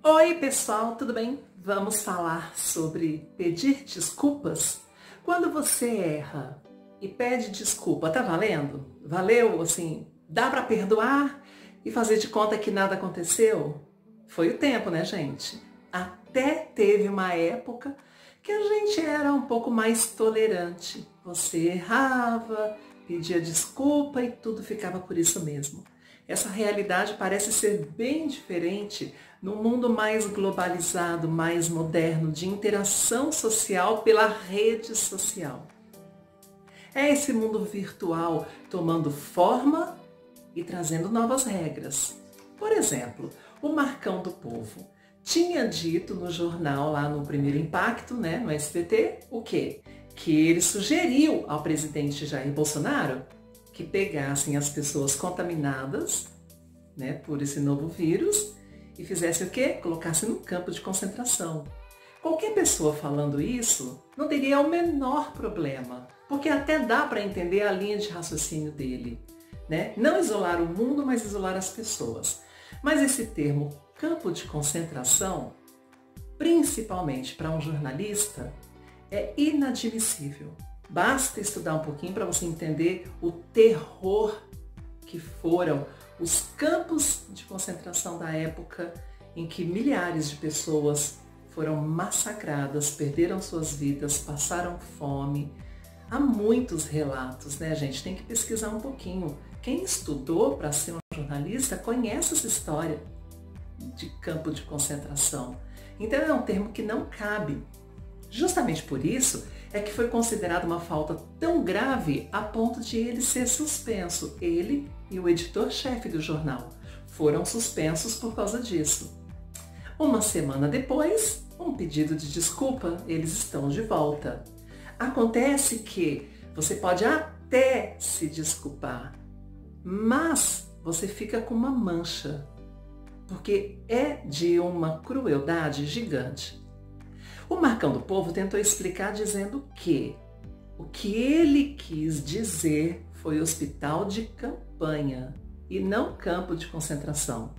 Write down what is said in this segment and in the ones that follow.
Oi, pessoal, tudo bem? Vamos falar sobre pedir desculpas? Quando você erra e pede desculpa, tá valendo? Valeu? Assim, dá para perdoar e fazer de conta que nada aconteceu? Foi o tempo, né, gente? Até teve uma época que a gente era um pouco mais tolerante. Você errava, pedia desculpa e tudo ficava por isso mesmo. Essa realidade parece ser bem diferente num mundo mais globalizado, mais moderno, de interação social pela rede social. É esse mundo virtual tomando forma e trazendo novas regras. Por exemplo, o Marcão do Povo tinha dito no jornal, lá no Primeiro Impacto, né, no SBT, o quê? Que ele sugeriu ao presidente Jair Bolsonaro que pegassem as pessoas contaminadas, né, por esse novo vírus e fizesse o quê? Colocasse num campo de concentração. Qualquer pessoa falando isso não teria o menor problema, porque até dá para entender a linha de raciocínio dele, né? Não isolar o mundo, mas isolar as pessoas. Mas esse termo campo de concentração, principalmente para um jornalista, é inadmissível. Basta estudar um pouquinho para você entender o terror que foram os campos de concentração da época em que milhares de pessoas foram massacradas, perderam suas vidas, passaram fome. Há muitos relatos, né, gente? Tem que pesquisar um pouquinho. Quem estudou para ser um jornalista conhece essa história de campo de concentração. Então é um termo que não cabe. Justamente por isso é que foi considerado uma falta tão grave a ponto de ele ser suspenso. Ele e o editor-chefe do jornal foram suspensos por causa disso. Uma semana depois, um pedido de desculpa, eles estão de volta. Acontece que você pode até se desculpar, mas você fica com uma mancha, porque é de uma crueldade gigante. O Marcão do Povo tentou explicar dizendo que o que ele quis dizer foi hospital de campanha e não campo de concentração.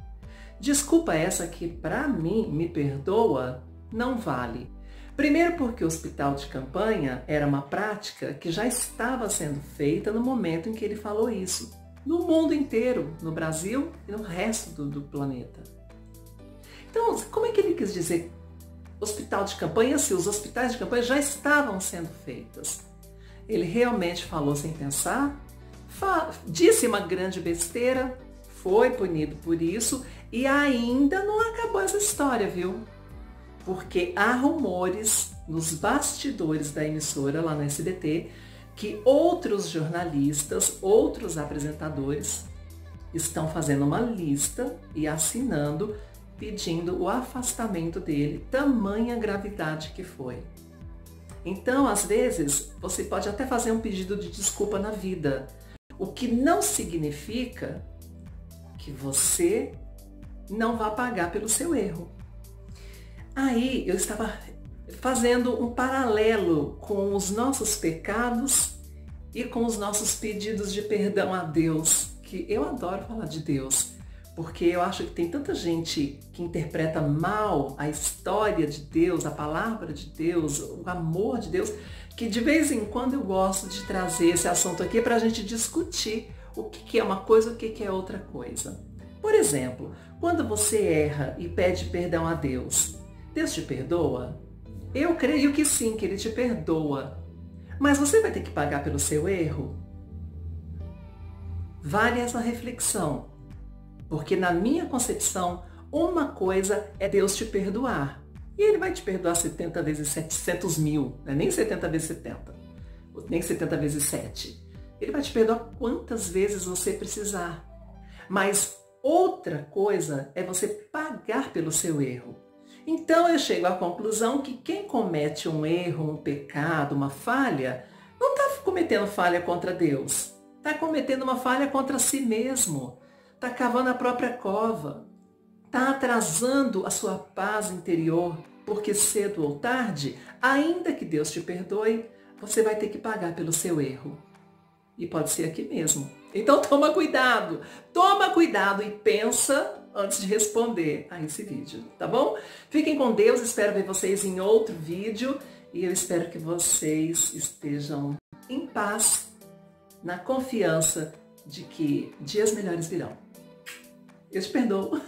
Desculpa essa que, para mim, me perdoa, não vale. Primeiro porque o hospital de campanha era uma prática que já estava sendo feita no momento em que ele falou isso. No mundo inteiro, no Brasil e no resto do planeta. Então, como é que ele quis dizer hospital de campanha se os hospitais de campanha já estavam sendo feitos? Ele realmente falou sem pensar, disse uma grande besteira, foi punido por isso e ainda não acabou essa história, viu? Porque há rumores nos bastidores da emissora lá no SBT que outros jornalistas, outros apresentadores estão fazendo uma lista e assinando pedindo o afastamento dele, tamanha gravidade que foi. Então, às vezes, você pode até fazer um pedido de desculpa na vida, o que não significa que você não vá pagar pelo seu erro. Aí eu estava fazendo um paralelo com os nossos pecados e com os nossos pedidos de perdão a Deus, que eu adoro falar de Deus, porque eu acho que tem tanta gente que interpreta mal a história de Deus, a palavra de Deus, o amor de Deus, que de vez em quando eu gosto de trazer esse assunto aqui para a gente discutir o que é uma coisa e o que é outra coisa. Por exemplo, quando você erra e pede perdão a Deus, Deus te perdoa? Eu creio que sim, que Ele te perdoa. Mas você vai ter que pagar pelo seu erro? Vale essa reflexão. Porque na minha concepção, uma coisa é Deus te perdoar. E Ele vai te perdoar 70 vezes 700 mil, né? Nem 70 vezes 70, nem 70 vezes 7. Ele vai te perdoar quantas vezes você precisar. Mas outra coisa é você pagar pelo seu erro. Então eu chego à conclusão que quem comete um erro, um pecado, uma falha, não está cometendo falha contra Deus. Está cometendo uma falha contra si mesmo. Está cavando a própria cova, está atrasando a sua paz interior, porque cedo ou tarde, ainda que Deus te perdoe, você vai ter que pagar pelo seu erro. E pode ser aqui mesmo. Então toma cuidado e pensa antes de responder a esse vídeo, tá bom? Fiquem com Deus, espero ver vocês em outro vídeo e eu espero que vocês estejam em paz, na confiança de que dias melhores virão. Eu te perdoo.